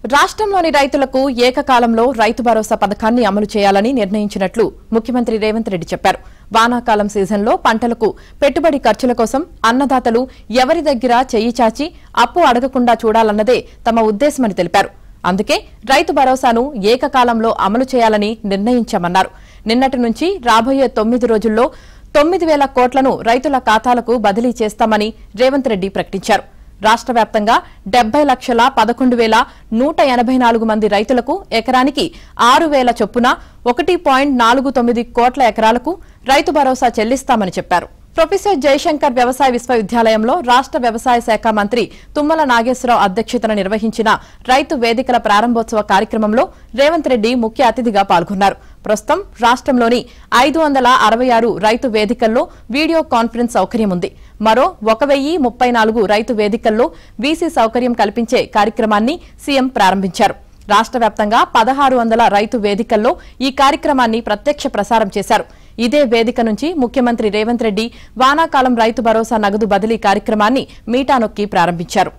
రాష్ట్రంలోని రైతులకు ఏకకాలంలో రైతు భరోసా పథకాన్ని అమలు చేయాలని నిర్ణయించినట్లు ముఖ్యమంత్రి రేవంత్ రెడ్డి చెప్పారు. వానాకాలం సీజన్లో పంటలకు పెట్టుబడి ఖర్చుల కోసం అన్నదాతలు ఎవరి దగ్గర చెయ్యి చాచి అప్పు అడగకుండా చూడాలన్నదే తమ ఉద్దేశమని తెలిపారు. అందుకే రైతు భరోసాను ఏకకాలంలో అమలు చేయాలని నిర్ణయించామన్నారు. నిన్నటి నుంచి రాబోయే 9 రోజుల్లో 9,000 కోట్లను రైతుల ఖాతాలకు బదిలీ చేస్తామని రేవంత్ రెడ్డి ప్రకటించారు. రాష్ట్ర వ్యాప్తంగా 70,11,184 మంది రైతులకు ఎకరానికి 6,000 చొప్పున 1.49 కోట్ల ఎకరాలకు రైతు భరోసా చెల్లిస్తామని చెప్పారు. ప్రొఫెసర్ జయశంకర్ వ్యవసాయ విశ్వవిద్యాలయంలో రాష్ట్ర వ్యవసాయ శాఖ మంత్రి తుమ్మల నాగేశ్వరరావు అధ్యక్షతన నిర్వహించిన రైతు వేదికల ప్రారంభోత్సవ కార్యక్రమంలో రేవంత్ రెడ్డి ముఖ్య అతిథిగా పాల్గొన్నారు. ప్రస్తుతం రాష్ట్రంలోని 566 రైతు వేదికల్లో వీడియో కాన్ఫరెన్స్ సౌకర్యం ఉంది. మరో 1,034 రైతు వేదికల్లో వీసీ సౌకర్యం కల్పించే కార్యక్రమాన్ని సీఎం ప్రారంభించారు. రాష్ట్ర వ్యాప్తంగా 1,600 రైతు వేదికల్లో ఈ కార్యక్రమాన్ని ప్రత్యక్ష ప్రసారం చేశారు. ఇదే వేదిక నుంచి ముఖ్యమంత్రి రేవంత్ రెడ్డి వానాకాలం రైతు భరోసా నగదు బదిలీ కార్యక్రమాన్ని మీటానొక్కి ప్రారంభించారు.